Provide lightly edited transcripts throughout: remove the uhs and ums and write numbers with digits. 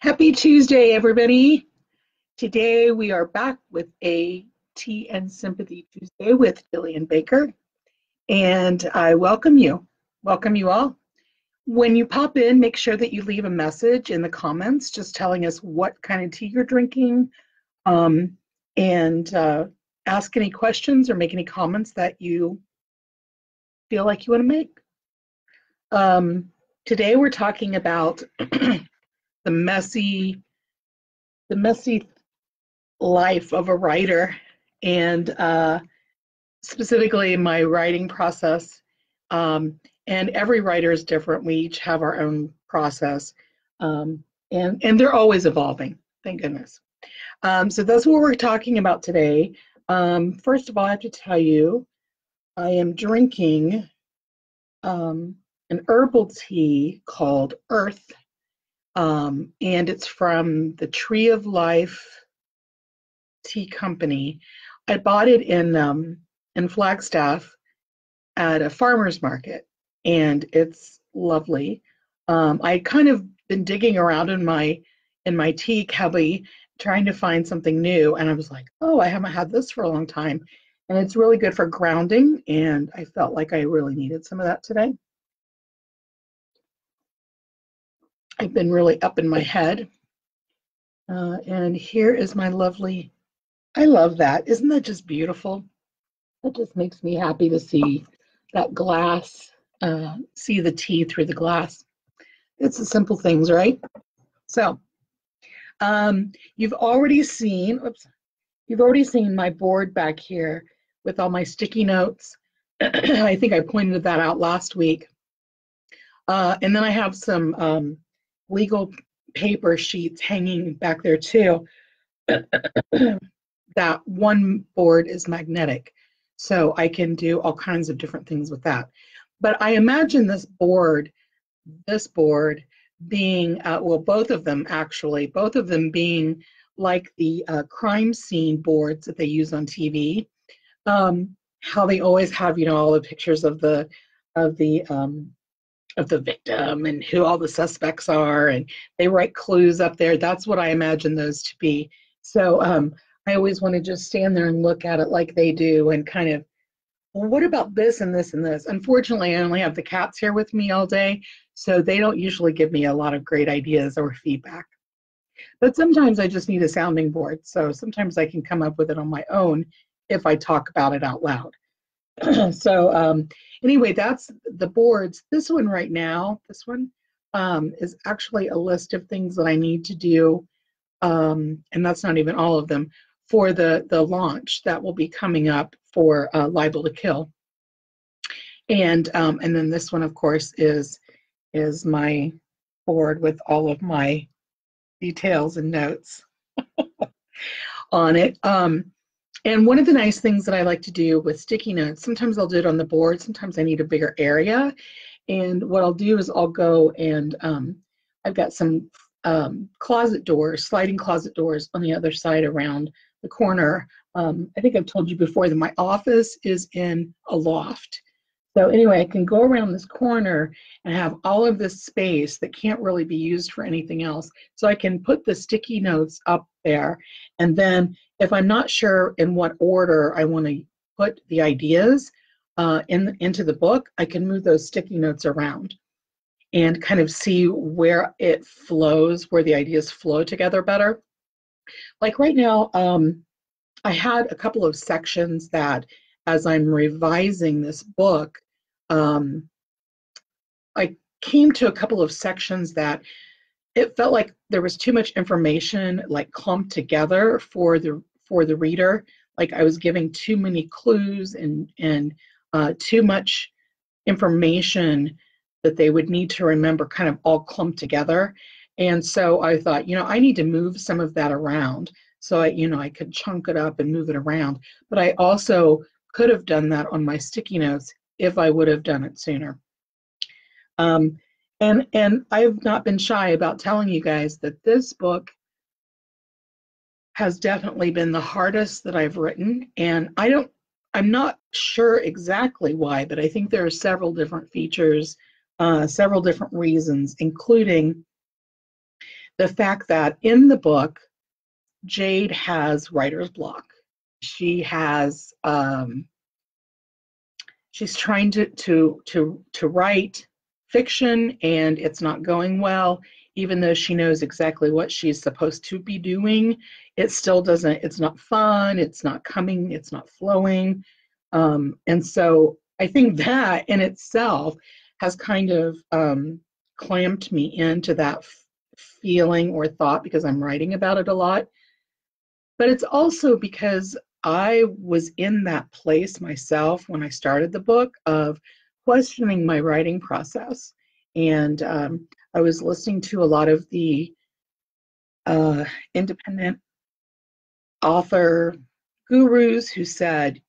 Happy Tuesday, everybody. Today we are back with a Tea and Sympathy Tuesday with Gillian-Baker, and I welcome you. Welcome you all. When you pop in, make sure that you leave a message in the comments just telling us what kind of tea you're drinking, and ask any questions or make any comments that you feel like you want to make. Today we're talking about the messy life of a writer, and specifically my writing process. And every writer is different. We each have our own process, and they're always evolving. Thank goodness. So that's what we're talking about today. First of all, I have to tell you, I am drinking an herbal tea called Earth, and it's from the Tree of Life Tea Company. I bought it in Flagstaff at a farmer's market, and it's lovely. I kind of been digging around in my tea cubby trying to find something new, and I was like, oh, I haven't had this for a long time, and it's really good for grounding, and I felt like I really needed some of that today. I've been really up in my head, and here is my lovely, I love that. Isn't that just beautiful? That just makes me happy to see that glass, see the tea through the glass. It's the simple things, right? So you've already seen my board back here with all my sticky notes. I think I pointed that out last week. And then I have some legal paper sheets hanging back there too. That one board is magnetic, so I can do all kinds of different things with that. But I imagine this board being, well, both of them being like the crime scene boards that they use on TV. How they always have, all the pictures of the victim and who all the suspects are, and they write clues up there. That's what I imagine those to be. So I always want to just stand there and look at it like they do and kind of, well, what about this and this and this? Unfortunately, I only have the cats here with me all day, so they don't usually give me a lot of great ideas or feedback. But sometimes I just need a sounding board, so sometimes I can come up with it on my own if I talk about it out loud. So anyway, that's the boards. This one right now, is actually a list of things that I need to do, and that's not even all of them, for the launch that will be coming up for Liable to Kill. And then this one, of course, is my board with all of my details and notes on it. And one of the nice things that I like to do with sticky notes, sometimes I'll do it on the board, sometimes I need a bigger area. And what I'll do is I'll go and I've got some closet doors, sliding closet doors on the other side around the corner. I think I've told you before that my office is in a loft. So anyway, I can go around this corner and have all of this space that can't really be used for anything else. So I can put the sticky notes up there, and then if I'm not sure in what order I want to put the ideas into the book, I can move those sticky notes around and kind of see where it flows, where the ideas flow together better. Like right now, I had a couple of sections that, as I'm revising this book, I came to a couple of sections that it felt like there was too much information, like clumped together for the reader. Like I was giving too many clues and too much information that they would need to remember, kind of all clumped together. And so I thought, I need to move some of that around. So I could chunk it up and move it around. But I also could have done that on my sticky notes if I would have done it sooner. And I've not been shy about telling you guys that this book has definitely been the hardest that I've written. And I'm not sure exactly why, but I think there are several different features, several different reasons, including the fact that in the book, Jade has writer's block. She has she's trying to write fiction, and it's not going well. Even though she knows exactly what she's supposed to be doing, it still doesn't. It's not fun. It's not coming. It's not flowing. And so I think that in itself has kind of clamped me into that feeling or thought because I'm writing about it a lot. But it's also because I was in that place myself when I started the book of questioning my writing process. And I was listening to a lot of the independent author gurus who said,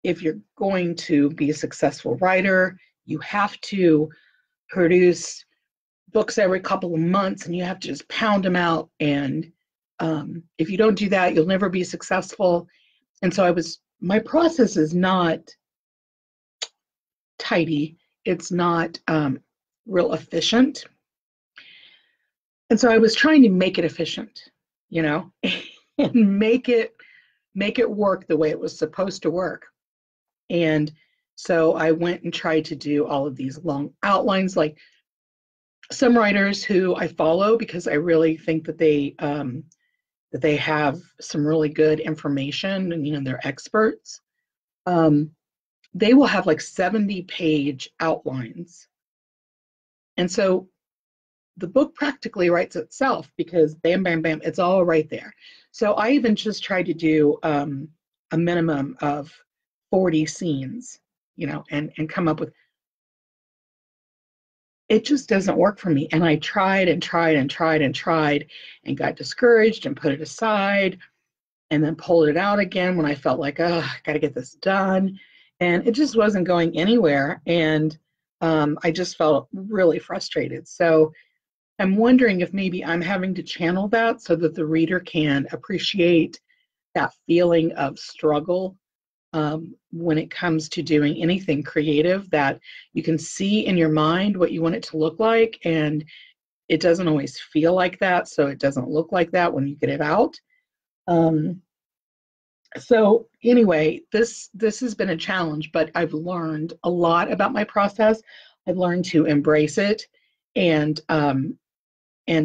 if you're going to be a successful writer, you have to produce books every couple of months and you have to just pound them out. And if you don't do that, you'll never be successful. And so my process is not tidy. It's not real efficient. And so I was trying to make it efficient, and make it work the way it was supposed to work. And so I went and tried to do all of these long outlines, like some writers who I follow because I really think that they have some really good information and they're experts. They will have like 70-page outlines. And so the book practically writes itself because bam, bam, bam, it's all right there. So I even just tried to do a minimum of 40 scenes, and come up with, it just doesn't work for me. And I tried and tried and tried and tried and got discouraged and put it aside and then pulled it out again when I felt like, oh, I got to get this done. And it just wasn't going anywhere. And I just felt really frustrated. So I'm wondering if maybe I'm having to channel that so that the reader can appreciate that feeling of struggle when it comes to doing anything creative, that you can see in your mind what you want it to look like, and it doesn't always feel like that, so it doesn't look like that when you get it out. So anyway, this has been a challenge, but I've learned a lot about my process. I've learned to embrace it and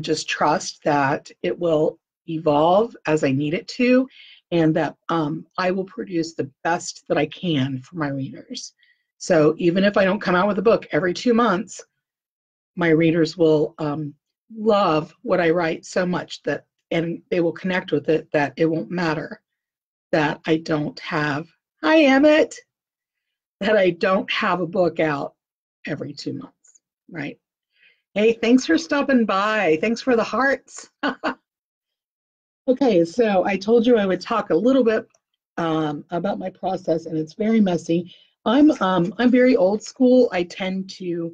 just trust that it will evolve as I need it to, and that I will produce the best that I can for my readers. So even if I don't come out with a book every 2 months, my readers will love what I write so much and they will connect with it, that it won't matter that I don't have, that I don't have a book out every 2 months, right? Hey, thanks for stopping by. Thanks for the hearts. Okay, so I told you I would talk a little bit about my process, and it's very messy. I'm very old school. I tend to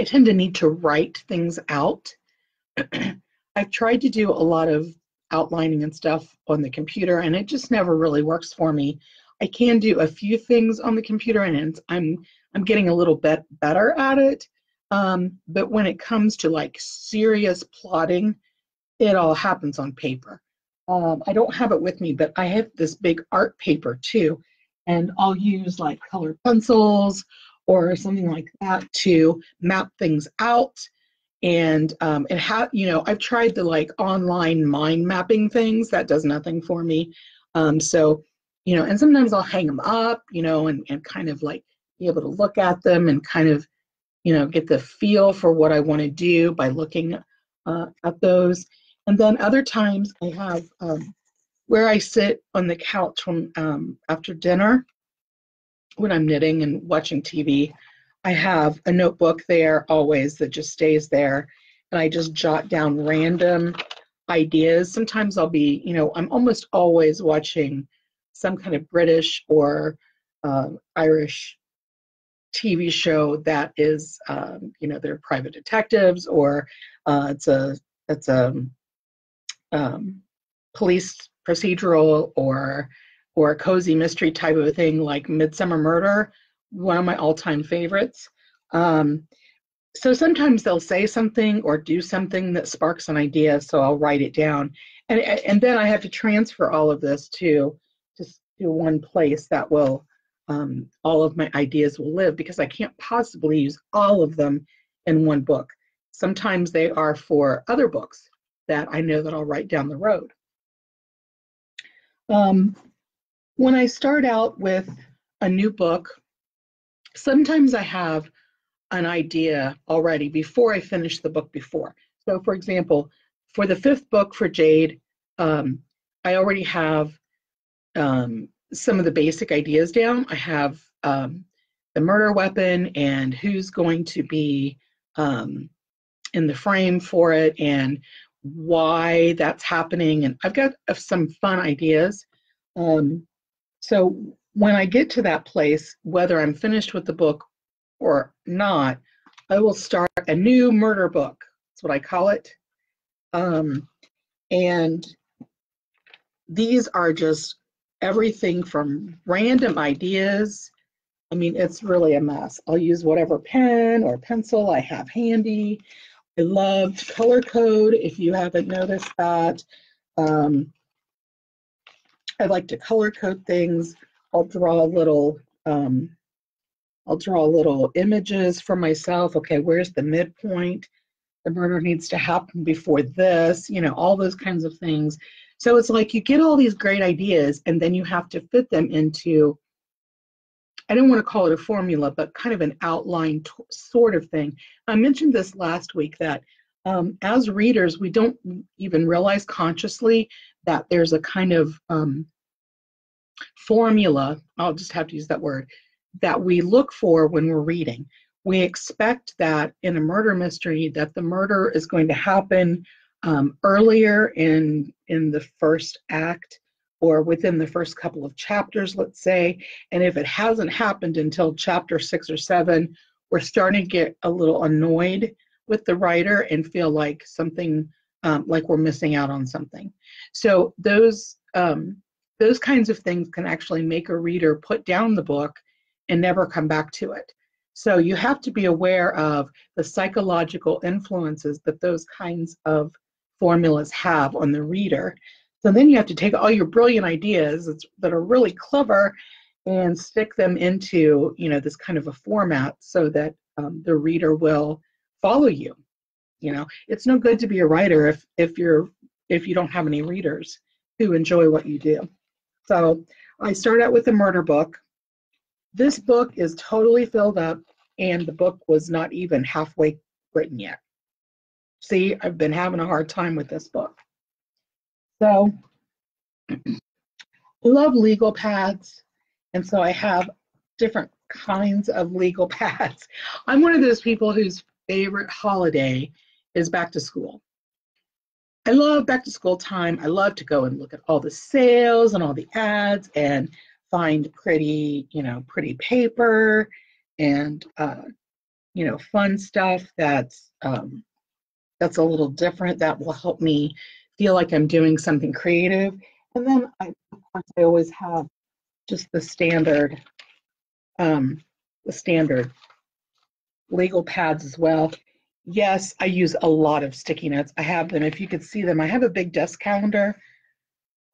need to write things out. I've tried to do a lot of outlining and stuff on the computer, and it just never really works for me. I can do a few things on the computer, and I'm getting a little bit better at it. But when it comes to like serious plotting, it all happens on paper. I don't have it with me, but I have this big art paper too, and I'll use like colored pencils or something like that to map things out. And I've tried the like online mind mapping things. That does nothing for me. So, and sometimes I'll hang them up, and kind of like be able to look at them and kind of, get the feel for what I want to do by looking at those. And then other times I have where I sit on the couch after dinner when I'm knitting and watching TV. I have a notebook there always that just stays there, and I just jot down random ideas. Sometimes I'll be, I'm almost always watching some kind of British or Irish TV show that is, they're private detectives, or it's a police procedural, or a cozy mystery type of a thing like Midsummer Murder, one of my all-time favorites. So sometimes they'll say something or do something that sparks an idea, so I'll write it down, and then I have to transfer all of this to just to one place that will all of my ideas will live because I can't possibly use all of them in one book. Sometimes they are for other books that I know that I'll write down the road. Um, when I start out with a new book, sometimes I have an idea already before I finish the book before. So, for example, for the fifth book for Jade, I already have some of the basic ideas down. I have the murder weapon and who's going to be um, in the frame for it and why that's happening. And I've got some fun ideas. Um, so when I get to that place, whether I'm finished with the book or not, I will start a new murder book. That's what I call it. And these are just everything from random ideas. I mean, it's really a mess. I'll use whatever pen or pencil I have handy. I love to color code, if you haven't noticed that. Um, I like to color code things. I'll draw little images for myself. Okay, where's the midpoint? The murder needs to happen before this, all those kinds of things. So it's like you get all these great ideas and then you have to fit them into, I don't want to call it a formula, but kind of an outline sort of thing. I mentioned this last week that as readers, we don't even realize consciously that there's a kind of formula, I'll just have to use that word, that we look for when we're reading. We expect that in a murder mystery that the murder is going to happen earlier in the first act or within the first couple of chapters, let's say. And if it hasn't happened until chapter 6 or 7, we're starting to get a little annoyed with the writer and feel like something, like we're missing out on something. So those kinds of things can actually make a reader put down the book and never come back to it. So you have to be aware of the psychological influences that those kinds of formulas have on the reader. So then you have to take all your brilliant ideas that are really clever and stick them into, this kind of a format so that the reader will follow you. It's no good to be a writer if you don't have any readers who enjoy what you do. So I start out with a murder book. This book is totally filled up, and the book was not even halfway written yet. See, I've been having a hard time with this book. So I love legal pads, and so I have different kinds of legal pads. I'm one of those people whose favorite holiday is back to school. I love back to school time. I love to go and look at all the sales and all the ads and find pretty paper and fun stuff that's a little different that will help me feel like I'm doing something creative. And then of course I always have just the standard legal pads as well. Yes, I use a lot of sticky notes. I have them, if you could see them. I have a big desk calendar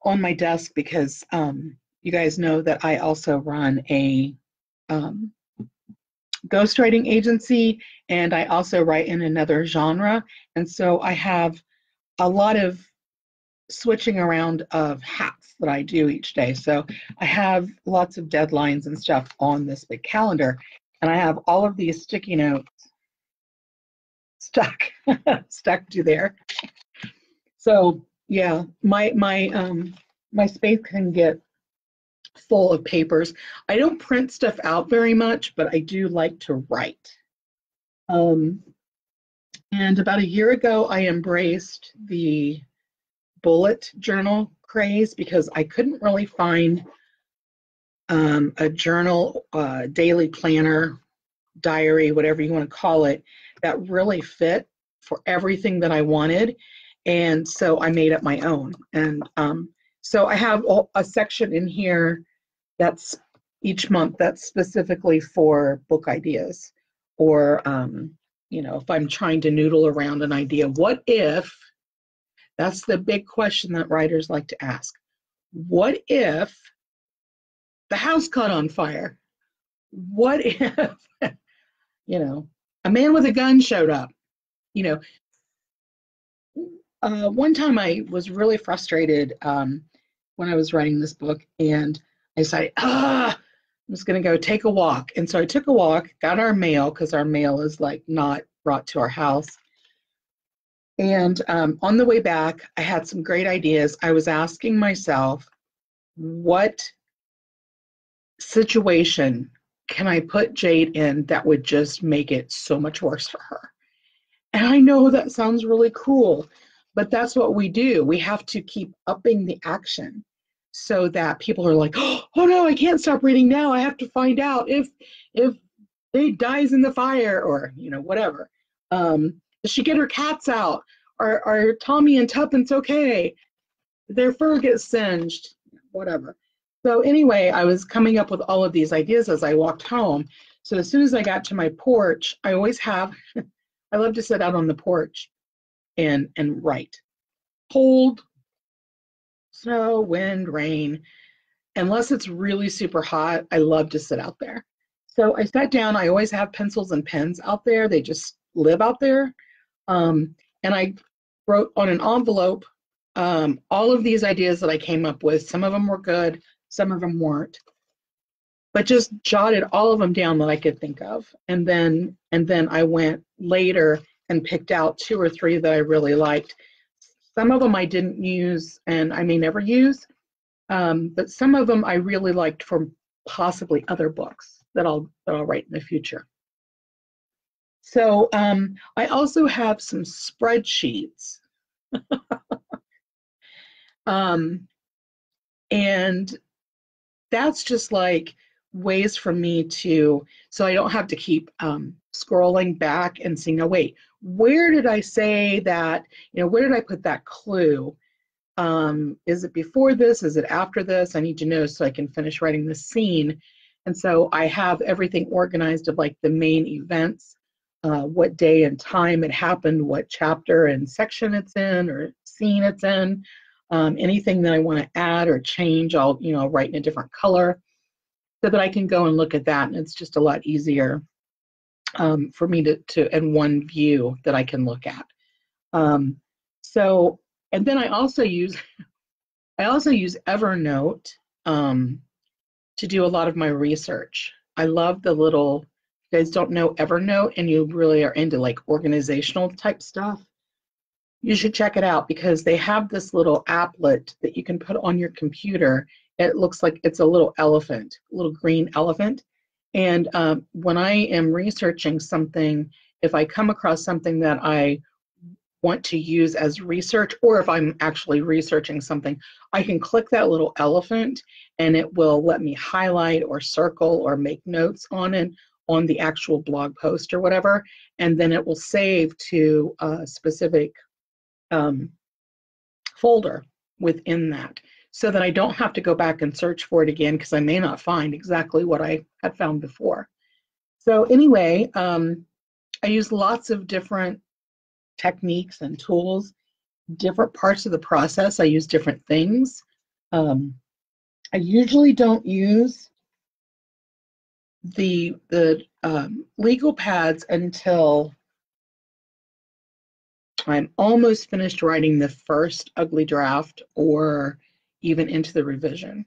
on my desk because you guys know that I also run a ghostwriting agency, and I also write in another genre. And so I have a lot of switching around of hats that I do each day. So I have lots of deadlines and stuff on this big calendar, and I have all of these sticky notes stuck to there. So yeah, my space can get full of papers. I don't print stuff out very much, but I do like to write. And about a year ago, I embraced the bullet journal craze because I couldn't really find a journal, daily planner, diary, whatever you want to call it, that really fit for everything that I wanted. And so I made up my own. And so I have a section in here that's each month that's specifically for book ideas or if I'm trying to noodle around an idea, what if, that's the big question that writers like to ask. What if the house caught on fire? What if, a man with a gun showed up? You know, one time I was really frustrated when I was writing this book, and I decided, I'm just going to go take a walk. And so I took a walk, got our mail, because our mail is like not brought to our house. And on the way back, I had some great ideas. I was asking myself, what situation can I put Jade in that would just make it so much worse for her? And I know that sounds really cruel, but that's what we do. We have to keep upping the action so that people are like, oh no, I can't stop reading now. I have to find out if Jade dies in the fire, or whatever. Does she get her cats out? Are Tommy and Tuppence okay? Their fur gets singed, whatever. So anyway, I was coming up with all of these ideas as I walked home. So as soon as I got to my porch, I always have, I love to sit out on the porch and write. Cold, snow, wind, rain. Unless it's really super hot, I love to sit out there. So I sat down. I always have pencils and pens out there. They just live out there. And I wrote on an envelope all of these ideas that I came up with. Some of them were good, some of them weren't, but just jotted all of them down that I could think of. And then I went later and picked out 2 or 3 that I really liked. Some of them I didn't use and I may never use, but some of them I really liked from possibly other books that I'll write in the future. So I also have some spreadsheets. And that's just like ways for me to, so I don't have to keep scrolling back and seeing, oh, wait, where did I say that, where did I put that clue? Is it before this? Is it after this? I need to know so I can finish writing the scene. And so I have everything organized of like the main events, what day and time it happened, what chapter and section it's in or scene it's in. Anything that I want to add or change, I'll write in a different color so that I can go and look at that, and it's just a lot easier for me to in one view that I can look at. So, and then I also use Evernote to do a lot of my research. I love the little, you guys don't know Evernote and you really are into like organizational type stuff, you should check it out because they have this little applet that you can put on your computer. It looks like it's a little elephant, a little green elephant. And when I am researching something, if I come across something that I want to use as research, or if I'm actually researching something, I can click that little elephant and it will let me highlight or circle or make notes on it on the actual blog post or whatever. And then it will save to a specific folder within that so that I don't have to go back and search for it again because I may not find exactly what I had found before. So anyway, I use lots of different techniques and tools, different parts of the process. I use different things. I usually don't use the legal pads until I'm almost finished writing the first ugly draft or even into the revision,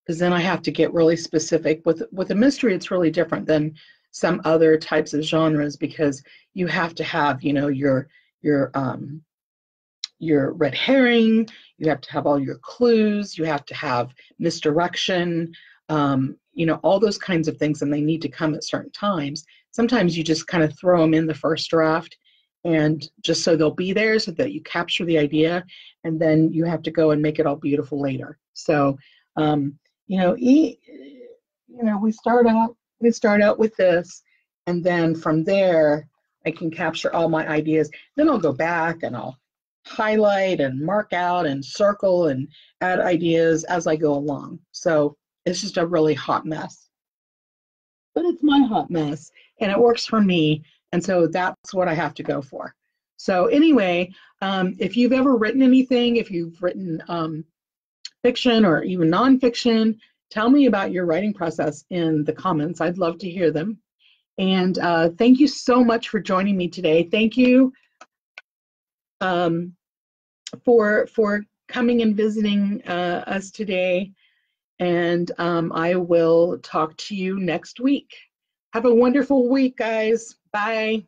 because then I have to get really specific. With a mystery, it's really different than some other types of genres because you have to have, your red herring, you have to have all your clues, you have to have misdirection, all those kinds of things, and they need to come at certain times. Sometimes you just kind of throw them in the first draft and just so they'll be there so that you capture the idea, and then you have to go and make it all beautiful later. So, we start out with this, and then from there, I can capture all my ideas. Then I'll go back and I'll highlight and mark out and circle and add ideas as I go along. So it's just a really hot mess. But it's my hot mess, and it works for me, And so that's what I have to go for. So anyway, if you've ever written anything, if you've written fiction or even nonfiction, tell me about your writing process in the comments. I'd love to hear them. And thank you so much for joining me today. Thank you for coming and visiting us today. And I will talk to you next week. Have a wonderful week, guys. Bye.